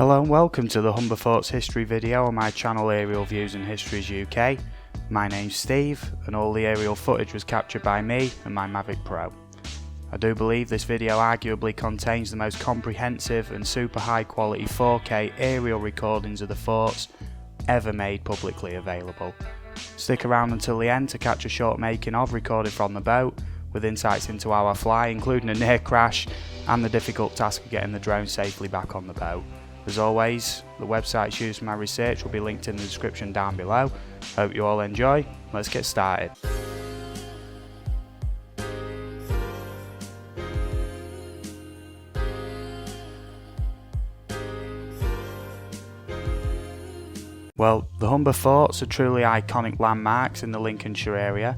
Hello and welcome to the Humber Forts history video on my channel Aerial Views and Histories UK. My name's Steve and all the aerial footage was captured by me and my Mavic Pro. I do believe this video arguably contains the most comprehensive and super high quality 4K aerial recordings of the forts ever made publicly available. Stick around until the end to catch a short making of recorded from the boat with insights into how I fly, including a near crash and the difficult task of getting the drone safely back on the boat. As always, the websites used for my research will be linked in the description down below. Hope you all enjoy. Let's get started. Well, the Humber Forts are truly iconic landmarks in the Lincolnshire area.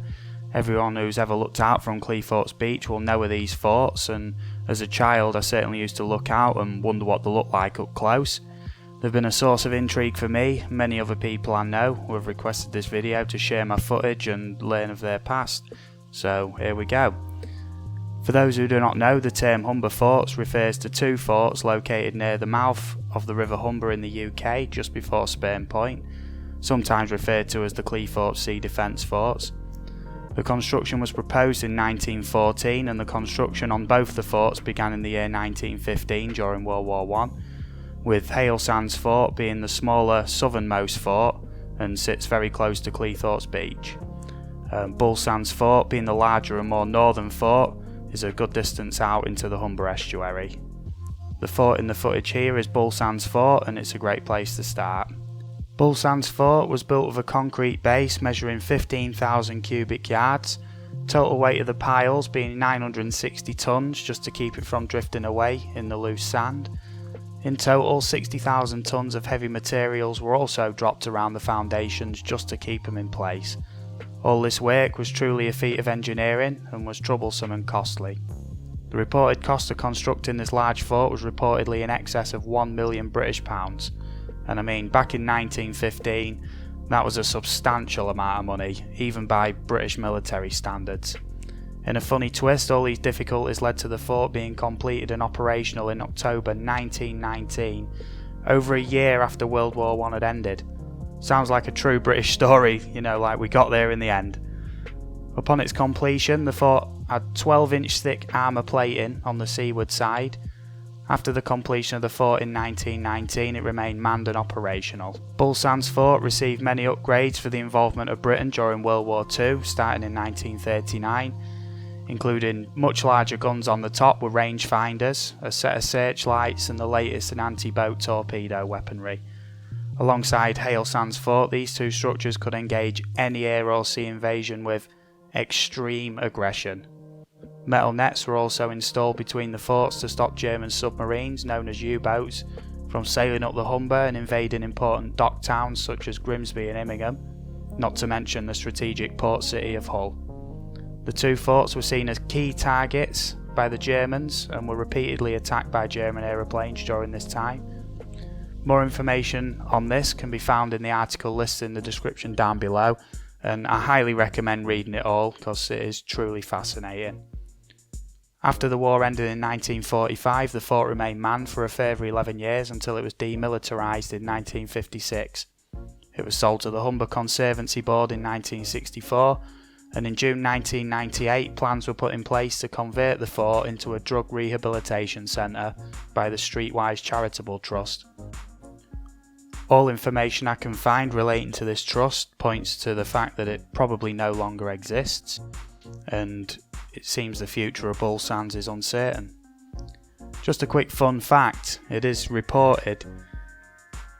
Everyone who's ever looked out from Cleethorpes Beach will know of these forts, and as a child I certainly used to look out and wonder what they look like up close. They've been a source of intrigue for me and many other people I know who have requested this video to share my footage and learn of their past. So here we go. For those who do not know, the term Humber Forts refers to two forts located near the mouth of the River Humber in the UK just before Spurn Point, sometimes referred to as the Cleethorpes Sea Defence Forts. The construction was proposed in 1914 and the construction on both the forts began in the year 1915 during World War I, with Haile Fort being the smaller southernmost fort and sits very close to Cleethorpes Beach. Bull Sands Fort, being the larger and more northern fort, is a good distance out into the Humber estuary. The fort in the footage here is Bull Sands Fort and it's a great place to start. Bull Sands Fort was built with a concrete base measuring 15,000 cubic yards, total weight of the piles being 960 tonnes just to keep it from drifting away in the loose sand. In total, 60,000 tonnes of heavy materials were also dropped around the foundations just to keep them in place. All this work was truly a feat of engineering and was troublesome and costly. The reported cost of constructing this large fort was reportedly in excess of £1 million British, and I mean back in 1915 that was a substantial amount of money, even by British military standards. In a funny twist, all these difficulties led to the fort being completed and operational in October 1919, over a year after World War I had ended. Sounds like a true British story, you know, like we got there in the end. Upon its completion, the fort had 12-inch thick armour plating on the seaward side. After the completion of the fort in 1919, it remained manned and operational. Bull Sands Fort received many upgrades for the involvement of Britain during World War II, starting in 1939, including much larger guns on the top with rangefinders, a set of searchlights and the latest in anti-boat torpedo weaponry. Alongside Haile Sands Fort, these two structures could engage any air or sea invasion with extreme aggression. Metal nets were also installed between the forts to stop German submarines, known as U-boats, from sailing up the Humber and invading important dock towns such as Grimsby and Immingham, not to mention the strategic port city of Hull. The two forts were seen as key targets by the Germans and were repeatedly attacked by German aeroplanes during this time. More information on this can be found in the article listed in the description down below, and I highly recommend reading it all because it is truly fascinating. After the war ended in 1945, the fort remained manned for a further 11 years until it was demilitarised in 1956. It was sold to the Humber Conservancy Board in 1964, and in June 1998 plans were put in place to convert the fort into a drug rehabilitation centre by the Streetwise Charitable Trust. All information I can find relating to this trust points to the fact that it probably no longer exists, and it seems the future of Bull Sands is uncertain. Just a quick fun fact, it is reported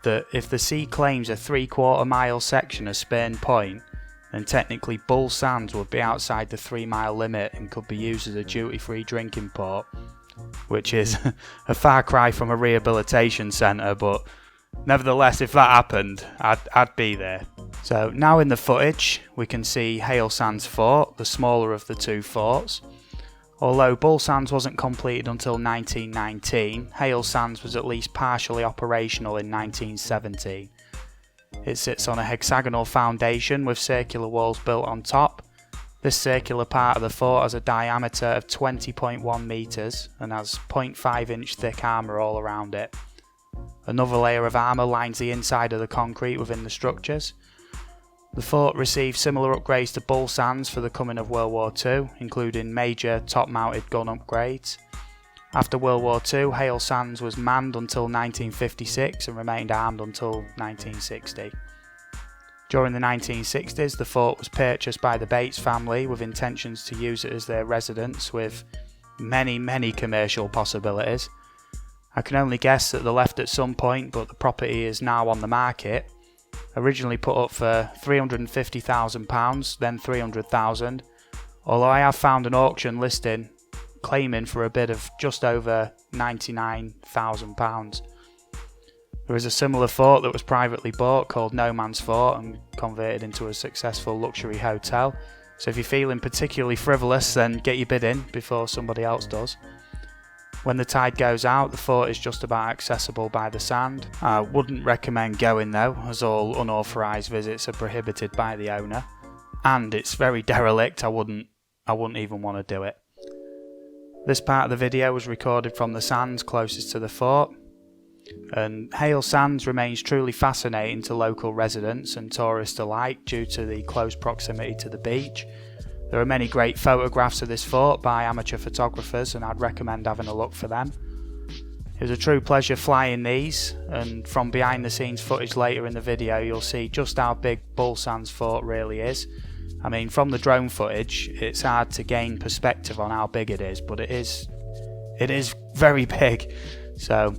that if the sea claims a 3/4 mile section of Spurn Point, then technically Bull Sands would be outside the 3-mile limit and could be used as a duty-free drinking port, which is a far cry from a rehabilitation centre, but nevertheless, if that happened, I'd be there. So now in the footage, we can see Haile Sands Fort, the smaller of the two forts. Although Bull Sands wasn't completed until 1919, Haile Sands was at least partially operational in 1917. It sits on a hexagonal foundation with circular walls built on top. This circular part of the fort has a diameter of 20.1 metres and has 0.5 inch thick armour all around it. Another layer of armour lines the inside of the concrete within the structures. The fort received similar upgrades to Bull Sands for the coming of World War II, including major top-mounted gun upgrades. After World War II, Haile Sands was manned until 1956 and remained armed until 1960. During the 1960s, the fort was purchased by the Bates family with intentions to use it as their residence, with many commercial possibilities. I can only guess that they left at some point, but the property is now on the market. Originally put up for £350,000, then £300,000, although I have found an auction listing claiming for a bid of just over £99,000. There is a similar fort that was privately bought called No Man's Fort and converted into a successful luxury hotel, so if you're feeling particularly frivolous, then get your bid in before somebody else does. When the tide goes out, the fort is just about accessible by the sand. I wouldn't recommend going though, as all unauthorised visits are prohibited by the owner, and it's very derelict. I wouldn't even want to do it. This part of the video was recorded from the sands closest to the fort, and Haile Sands remains truly fascinating to local residents and tourists alike due to the close proximity to the beach. There are many great photographs of this fort by amateur photographers, and I'd recommend having a look for them. It was a true pleasure flying these, and from behind the scenes footage later in the video you'll see just how big Bull Sands Fort really is. I mean, from the drone footage it's hard to gain perspective on how big it is, but it is very big. So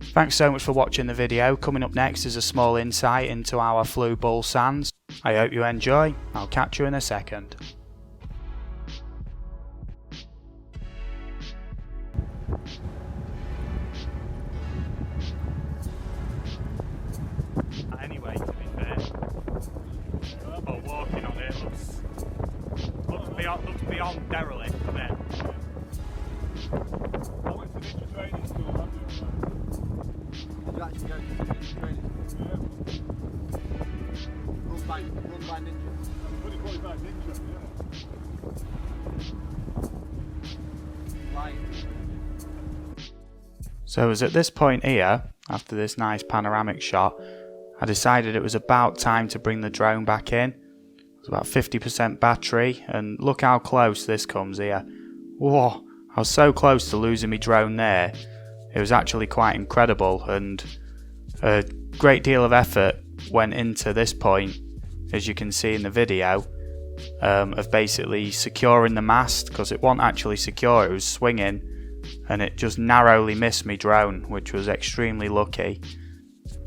thanks so much for watching the video. Coming up next is a small insight into how I flew Bull Sands. I hope you enjoy. I'll catch you in a second. Anyway, to be fair, but walking on it looks beyond derelict, doesn't it? I went to ninja training school, have you? Did you actually go to ninja training school? Yeah. Run by ninjas? I'm fully qualified ninja, yeah. Like, So it was at this point here, after this nice panoramic shot, I decided it was about time to bring the drone back in. It's about 50% battery, and look how close this comes here. Whoa, I was so close to losing my drone there. It was actually quite incredible, and a great deal of effort went into this point, as you can see in the video, of basically securing the mast, because it wasn't actually secure, it was swinging, and it just narrowly missed me drone, which was extremely lucky.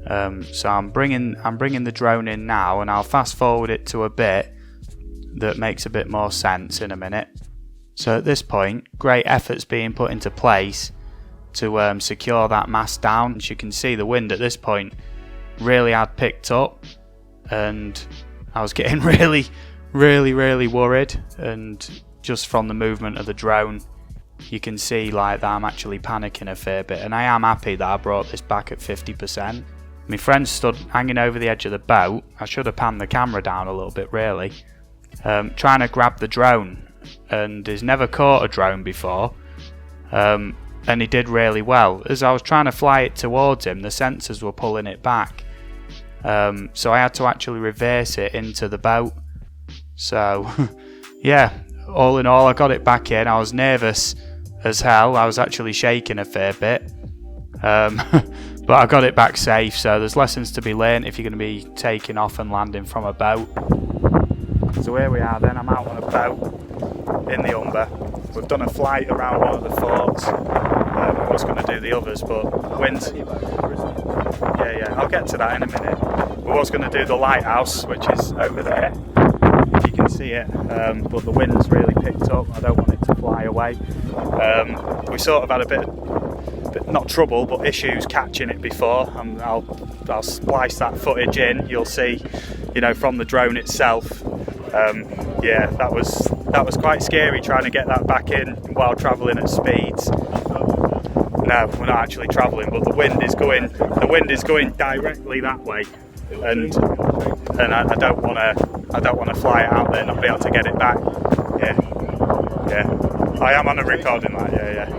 So I'm bringing the drone in now, and I'll fast forward it to a bit that makes a bit more sense in a minute. So at this point, great efforts being put into place to secure that mast down. As you can see, the wind at this point really had picked up, and I was getting really worried, and just from the movement of the drone you can see like that I'm actually panicking a fair bit, and I am happy that I brought this back at 50%. My friend stood hanging over the edge of the boat. I should have panned the camera down a little bit really, trying to grab the drone, and he's never caught a drone before, and he did really well. As I was trying to fly it towards him, the sensors were pulling it back, so I had to actually reverse it into the boat. So yeah, all in all I got it back in. I was nervous as hell, I was actually shaking a fair bit, but I got it back safe. So there's lessons to be learned if you're going to be taking off and landing from a boat. So here we are then, I'm out on a boat in the Humber. We've done a flight around one of the forts. I was going to do the others, but winds. Yeah, I'll get to that in a minute. We was going to do the lighthouse, which is over there, if you can see it, but the wind's really picked up. I don't want it to fly away. We sort of had a bit, not trouble, but issues catching it before, and I'll splice that footage in. You'll see, from the drone itself. Yeah, that was quite scary trying to get that back in while travelling at speeds. No, we're not actually travelling, but the wind is going directly that way, and I don't want to fly it out there and not be able to get it back. Yeah. I am on a recording light. Yeah.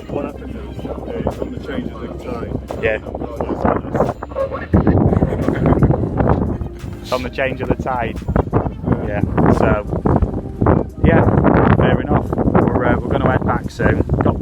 What happened is, from the change of the tide. Yeah. It's on the change of the tide. Yeah. So, yeah, fair enough. We're going to head back soon. Got